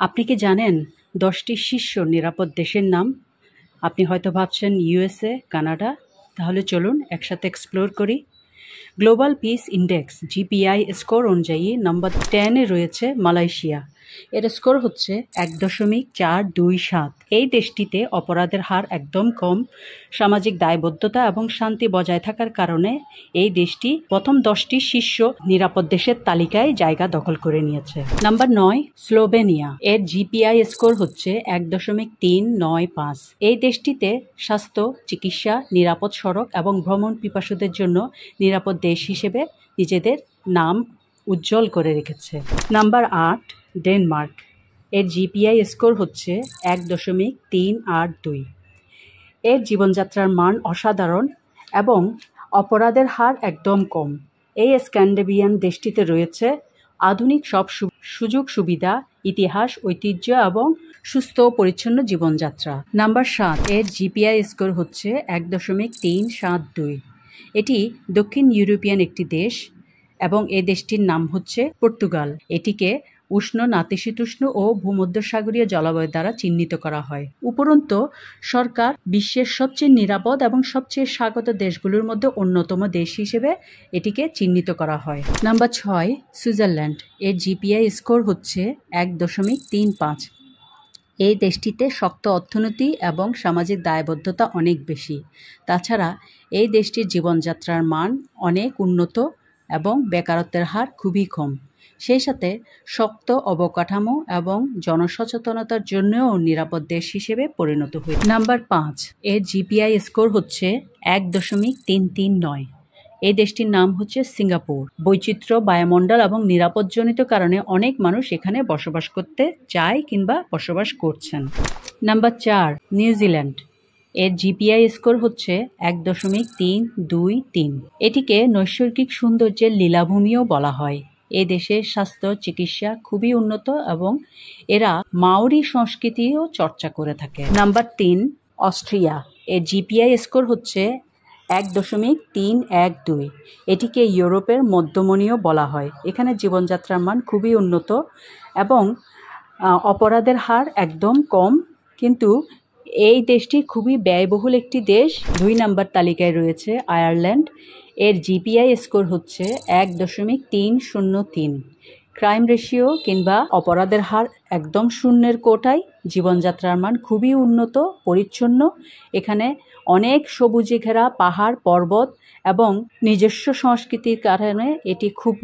আপনি কি জানেন ১০টি শীর্ষ নিরাপদ দেশের নাম? আপনি হয়তো ভাবছেন ইউএসএ, কানাডা। তাহলে চলুন একসাথে এক্সপ্লোর করি। Global piece index GPI score অনুযায়ী নম্বর 10-এ রয়েছে মালয়েশিয়া। এর স্কোর হচ্ছে ১.৪২৭। এই দেশটিতে অপরাধের হার একদম কম, সামাজিক দায়বদ্ধতা এবং শান্তি বজায় থাকার কারণে এই দেশটি প্রথম 10টি শীর্ষ নিরাপদ দেশের তালিকায় জায়গা দখল করে নিয়েছে। Number 9 Slovenia. এর জিপিআই স্কোর হচ্ছে ১.৩৯৫। এই দেশটিতে স্বাস্থ্য, চিকিৎসা, নিরাপদ সড়ক এবং ভ্রমণ পিপাসুদের জন্য নিরাপদ দেশ হিসেবে নিজেদের নাম উজ্জ্বল করে রেখেছে। Number 8 Denmark. এর জিপিআই স্কোর হচ্ছে ১.৩৮২। এর জীবনযাত্রার মান অসাধারণ এবং অপরাধের হার একদম কম। এই স্ক্যান্ডিনেভিয়ান দেশটিতে রয়েছে আধুনিক সব সুযোগ সুবিধা, ইতিহাস, ঐতিহ্য এবং সুস্থ ও পরিচ্ছন্ন জীবনযাত্রা। নাম্বার 7 এর জিপিআই স্কোর হচ্ছে ১.৩৭২। এটি দক্ষিণ ইউরোপিয়ান একটি দেশ এবং এই দেশটির নাম হচ্ছে পর্তুগাল। এটিকে উষ্ণ, নাতিশীতোষ্ণ ও ভূমধ্যসাগরীয় জলবায়ু দ্বারা চিহ্নিত করা হয়। উপরন্তু সরকার বিশ্বের সবচেয়ে নিরাপদ এবং সবচেয়ে স্বাগত দেশগুলোর মধ্যে অন্যতম দেশ হিসেবে এটিকে চিহ্নিত করা হয়। Number 6 Switzerland. এর জিপিআই স্কোর হচ্ছে ১.৩৫। এই দেশটিতে শক্ত অর্থনীতি এবং সামাজিক দায়বদ্ধতা অনেক বেশি। তাছাড়া এই দেশটির জীবনযাত্রার মান অনেক উন্নত এবং বেকারত্বের হার খুবই কম। সেই সাথে শক্ত অবকাঠামো এবং জনসচেতনতার জন্যও নিরাপদ দেশ হিসেবে পরিণত হয়েছে। নাম্বার 5 এর জিপিআই স্কোর হচ্ছে ১.৩৩৯। এই দেশটির নাম হচ্ছে সিঙ্গাপুর। বৈচিত্র্য, বায়ুমণ্ডল এবং নিরাপদজনিত কারণে অনেক মানুষ এখানে বসবাস করতে চায় কিংবা বসবাস করছেন। Number 4 New Zealand. এর জিপিআই স্কোর হচ্ছে ১.৩২৩। এটিকে নৈসর্গিক সৌন্দর্যের লীলাভূমিও বলা হয়। এ দেশের স্বাস্থ্য চিকিৎসা খুবই উন্নত এবং এরা মাওরি সংস্কৃতিও চর্চা করে থাকে। Number 3 Austria. এর জিপিআই স্কোর হচ্ছে ১.৩১২। এটিকে ইউরোপের মধ্যমণিও বলা হয়। এখানে জীবনযাত্রার মান খুবই উন্নত এবং অপরাধের হার একদম কম, কিন্তু এই দেশটি খুবই ব্যয়বহুল একটি দেশ। 2 নম্বর তালিকায় রয়েছে আয়ারল্যান্ড। এর জিপিআই স্কোর হচ্ছে ১.৩০৩। ক্রাইম রেশিও কিংবা অপরাধের হার একদম শূন্যের কোটায়। জীবনযাত্রার মান খুবই উন্নত, পরিচ্ছন্ন। এখানে অনেক সবুজে ঘেরা পাহাড়, পর্বত এবং নিজস্ব সংস্কৃতির কারণে এটি খুব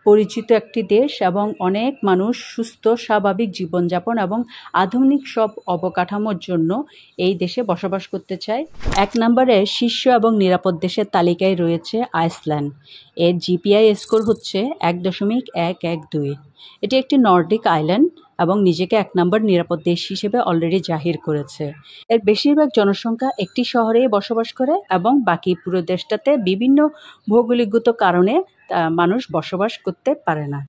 পরিচিত একটি দেশ এবং অনেক মানুষ সুস্থ স্বাভাবিক জীবনযাপন এবং আধুনিক সব অবকাঠামোর জন্য এই দেশে বসবাস করতে চায়। 1 নম্বরে শীর্ষ এবং নিরাপদ দেশের তালিকায় রয়েছে আইসল্যান্ড। এর জিপিআই স্কোর হচ্ছে ১.১১২। এটি একটি নর্ডিক আইল্যান্ড এবং নিজেকে 1 নম্বর নিরাপদ দেশ হিসেবে অলরেডি জাহির করেছে। এর বেশিরভাগ জনসংখ্যা একটি শহরেই বসবাস করে এবং বাকি পুরো দেশটাতে বিভিন্ন ভৌগোলিকগত কারণে মানুষ বসবাস করতে পারে না।